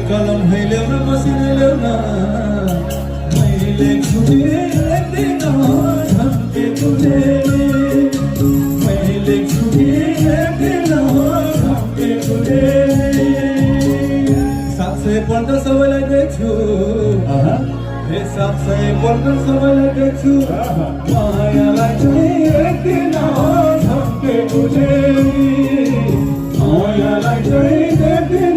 कलम हैलेउन मसिन ल्याउन मैले छुटे लेख्दिन झम्के तुले मैले छुटे लेख्दिन झम्के तुले 700 पल्ट सबैलाई देख्छु 700 पल्ट सबैलाई देख्छु मायालाई चाहिँ लेख्दिन झम्के तुले मायालाई चाहिँ लेख्दिन